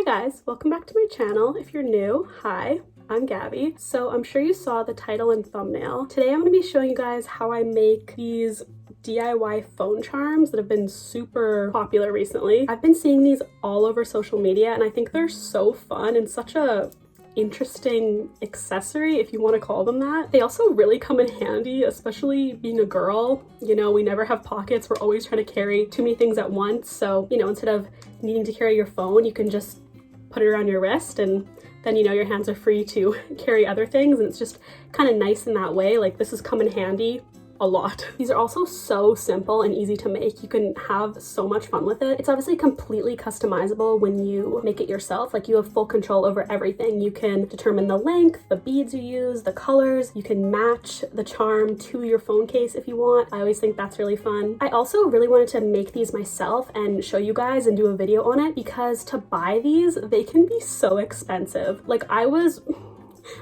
guys, welcome back to my channel. If you're new, hi, I'm Gabby. So I'm sure you saw the title and thumbnail. Today I'm going to be showing you guys how I make these DIY phone charms that have been super popular recently. I've been seeing these all over social media and I think they're so fun and such a interesting accessory, if you want to call them that. They also really come in handy, especially being a girl. You know, we never have pockets. We're always trying to carry too many things at once. So, you know, instead of needing to carry your phone, you can just put it around your wrist and then, you know, your hands are free to carry other things. And it's just kind of nice in that way. Like, this has come in handy a lot. These are also so simple and easy to make. You can have so much fun with it. It's obviously completely customizable when you make it yourself. Like, you have full control over everything. You can determine the length, the beads you use, the colors. You can match the charm to your phone case if you want. I always think that's really fun. I also really wanted to make these myself and show you guys and do a video on it because to buy these, they can be so expensive. Like, I was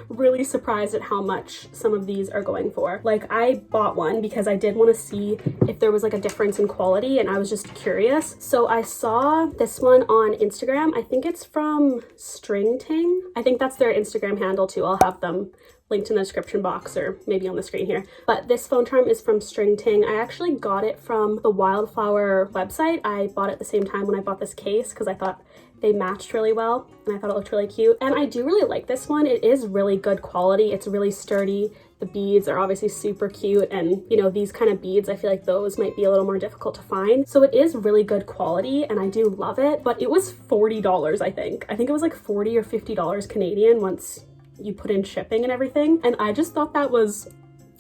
really surprised at how much some of these are going for. Like, I bought one because I did want to see if there was like a difference in quality and I was just curious. So I saw this one on Instagram. I think it's from String Ting. I think that's their Instagram handle too. I'll have them linked in the description box or maybe on the screen here. But this phone charm is from String Ting. I actually got it from the Wildflower website. I bought it at the same time when I bought this case because I thought they matched really well and I thought it looked really cute. And I do really like this one. It is really good quality. It's really sturdy. The beads are obviously super cute, and you know, these kind of beads, I feel like those might be a little more difficult to find. So it is really good quality and I do love it, but it was $40, I think. I think it was like $40 or $50 Canadian once you put in shipping and everything. And I just thought that was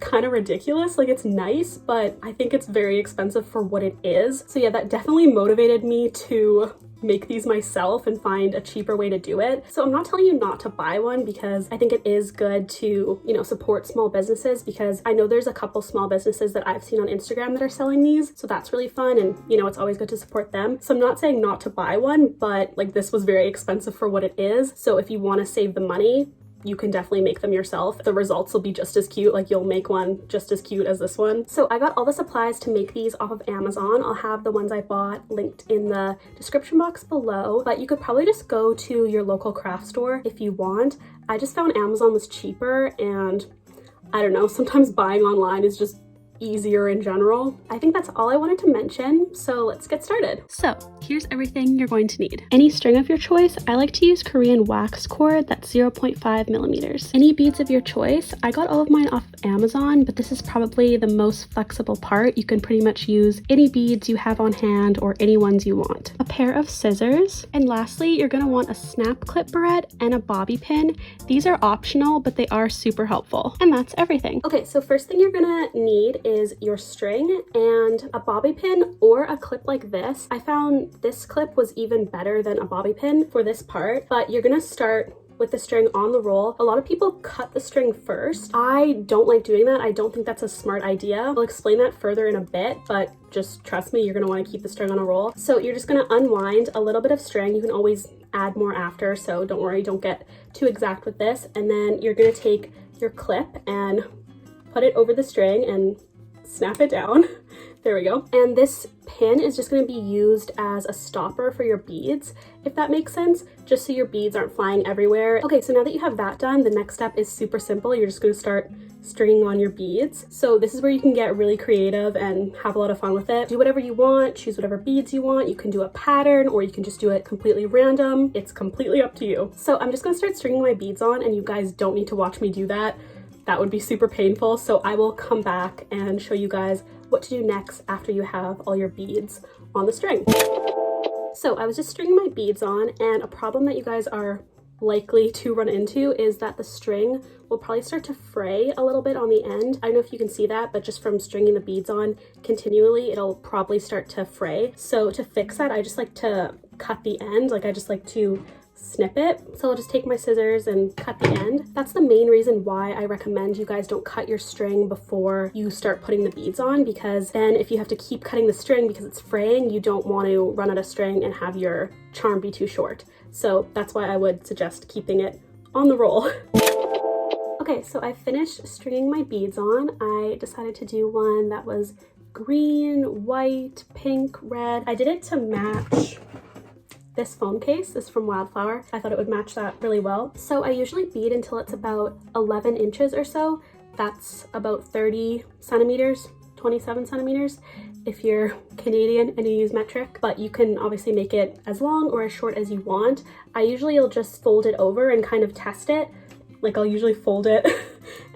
kind of ridiculous. Like, it's nice, but I think it's very expensive for what it is. So yeah, that definitely motivated me to make these myself and find a cheaper way to do it. So I'm not telling you not to buy one because I think it is good to, you know, support small businesses, because I know there's a couple small businesses that I've seen on Instagram that are selling these. So that's really fun, and you know, it's always good to support them. So I'm not saying not to buy one, but like, this was very expensive for what it is. So if you want to save the money, you can definitely make them yourself. The results will be just as cute. Like, you'll make one just as cute as this one. So I got all the supplies to make these off of Amazon. I'll have the ones I bought linked in the description box below, but you could probably just go to your local craft store if you want. I just found Amazon was cheaper, and I don't know, sometimes buying online is just easier in general. I think that's all I wanted to mention, so let's get started. So here's everything you're going to need. Any string of your choice. I like to use Korean wax cord that's 0.5 millimeters. Any beads of your choice. I got all of mine off Amazon, but this is probably the most flexible part. You can pretty much use any beads you have on hand or any ones you want. A pair of scissors, and lastly, you're going to want a snap clip barrette and a bobby pin. These are optional, but they are super helpful. And that's everything. Okay, so first thing you're gonna need is your string and a bobby pin or a clip like this. I found this clip was even better than a bobby pin for this part, but you're gonna start with the string on the roll. A lot of people cut the string first. I don't like doing that. I don't think that's a smart idea. I'll explain that further in a bit, but just trust me, you're gonna wanna keep the string on a roll. So you're just gonna unwind a little bit of string. You can always add more after, so don't worry, don't get too exact with this. And then you're gonna take your clip and put it over the string and snap it down. There we go. And this pin is just going to be used as a stopper for your beads, if that makes sense, just so your beads aren't flying everywhere. Okay, so now that you have that done, the next step is super simple. You're just going to start stringing on your beads. So this is where you can get really creative and have a lot of fun with it. Do whatever you want, choose whatever beads you want. You can do a pattern or you can just do it completely random. It's completely up to you. So I'm just going to start stringing my beads on, and you guys don't need to watch me do that. That would be super painful. So I will come back and show you guys what to do next after you have all your beads on the string. So I was just stringing my beads on, and a problem that you guys are likely to run into is that the string will probably start to fray a little bit on the end. I don't know if you can see that, but just from stringing the beads on continually, it'll probably start to fray. So to fix that, I just like to cut the end. Like, I just like to snip it. So I'll just take my scissors and cut the end. That's the main reason why I recommend you guys don't cut your string before you start putting the beads on, because then if you have to keep cutting the string because it's fraying, you don't want to run out of string and have your charm be too short. So that's why I would suggest keeping it on the roll. Okay, so I finished stringing my beads on. I decided to do one that was green, white, pink, red. I did it to match this phone case. This is from Wildflower. I thought it would match that really well. So I usually bead until it's about 11 inches or so. That's about 30 centimeters, 27 centimeters if you're Canadian and you use metric, but you can obviously make it as long or as short as you want. I usually will just fold it over and kind of test it. Like I'll usually fold it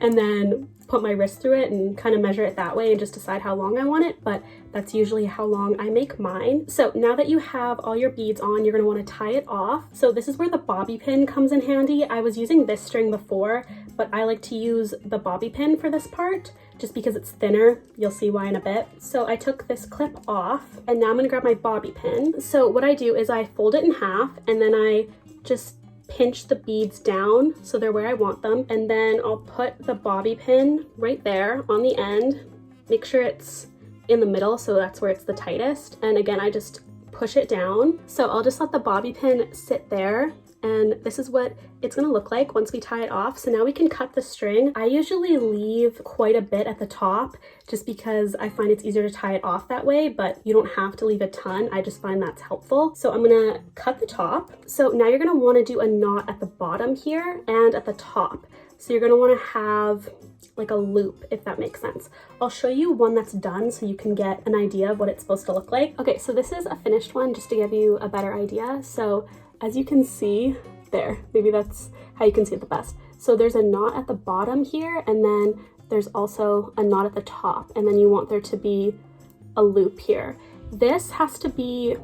and then put my wrist through it and kind of measure it that way and just decide how long I want it, but that's usually how long I make mine. So now that you have all your beads on, you're going to want to tie it off. So this is where the bobby pin comes in handy. I was using this string before, but I like to use the bobby pin for this part just because it's thinner. You'll see why in a bit. So I took this clip off and now I'm going to grab my bobby pin. So what I do is I fold it in half and then I just pinch the beads down so they're where I want them, and then I'll put the bobby pin right there on the end. Make sure it's in the middle so that's where it's the tightest, and again I just push it down. So I'll just let the bobby pin sit there, and this is what it's going to look like once we tie it off. So now we can cut the string. I usually leave quite a bit at the top just because I find it's easier to tie it off that way, but you don't have to leave a ton. I just find that's helpful. So I'm going to cut the top. So now you're going to want to do a knot at the bottom here and at the top. So you're going to want to have like a loop, if that makes sense. I'll show you one that's done so you can get an idea of what it's supposed to look like. Okay, so this is a finished one just to give you a better idea. So as you can see there, maybe that's how you can see it the best. So there's a knot at the bottom here, and then there's also a knot at the top, and then you want there to be a loop here. This has to be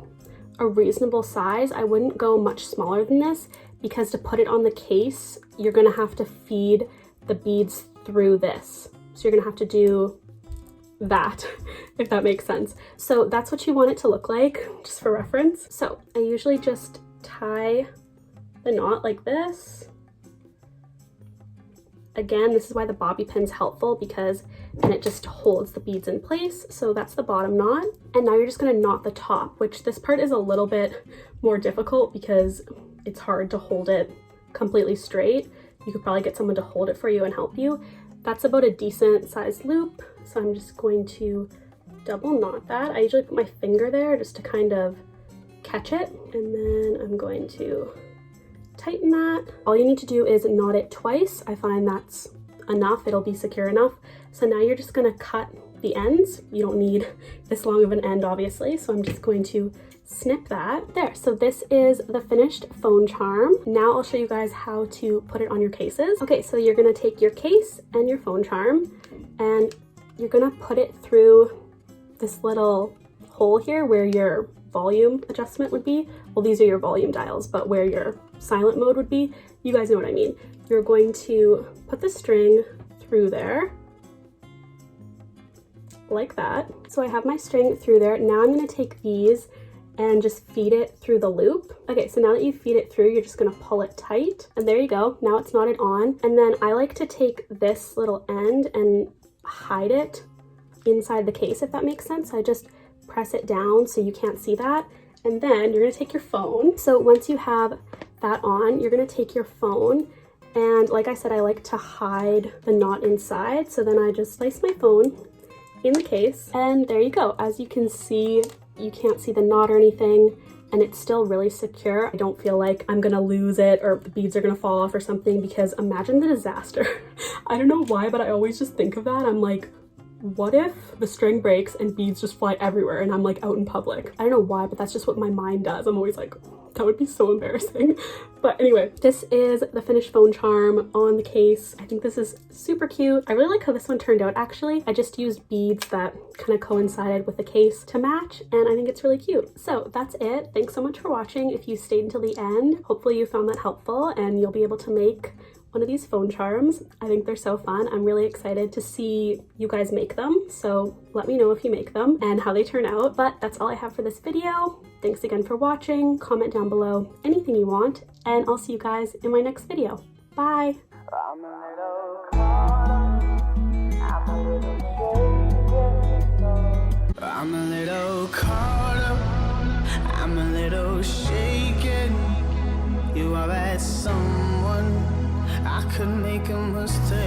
a reasonable size. I wouldn't go much smaller than this because to put it on the case, you're gonna have to feed the beads through this. So you're gonna have to do that, if that makes sense. So that's what you want it to look like, just for reference. So I usually just tie the knot like this. Again, this is why the bobby pin's helpful, because then it just holds the beads in place. So that's the bottom knot. And now you're just gonna knot the top, which this part is a little bit more difficult because it's hard to hold it completely straight. You could probably get someone to hold it for you and help you. That's about a decent sized loop. So I'm just going to double knot that. I usually put my finger there just to kind of catch it, and then I'm going to tighten that. All you need to do is knot it twice. I find that's enough. It'll be secure enough. So now you're just going to cut the ends. You don't need this long of an end, obviously, so I'm just going to snip that. There, so this is the finished phone charm. Now I'll show you guys how to put it on your cases. Okay, so you're going to take your case and your phone charm and you're going to put it through this little hole here where your volume adjustment would be. Well, these are your volume dials, but where your silent mode would be, you guys know what I mean. You're going to put the string through there like that. So I have my string through there. Now I'm going to take these and just feed it through the loop. Okay, so now that you feed it through, you're just going to pull it tight, and there you go. Now it's knotted on. And then I like to take this little end and hide it inside the case, if that makes sense. I just press it down so you can't see that, and then you're going to take your phone. So once you have that on, you're going to take your phone, and like I said, I like to hide the knot inside, so then I just place my phone in the case, and there you go. As you can see, you can't see the knot or anything, and it's still really secure. I don't feel like I'm gonna lose it or the beads are gonna fall off or something, because imagine the disaster. I don't know why, but I always just think of that. I'm like, what if the string breaks and beads just fly everywhere and I'm like out in public? I don't know why, but that's just what my mind does. I'm always like, that would be so embarrassing. But anyway, this is the finished phone charm on the case. I think this is super cute. I really like how this one turned out, actually. I just used beads that kind of coincided with the case to match, and I think it's really cute. So that's it. Thanks so much for watching. If you stayed until the end, hopefully you found that helpful and you'll be able to make one of these phone charms. I think they're so fun. I'm really excited to see you guys make them. So let me know if you make them and how they turn out. But that's all I have for this video. Thanks again for watching. Comment down below anything you want, and I'll see you guys in my next video. Bye. I'm a little caught up, I'm a little shaken. You are that someone I could make a mistake.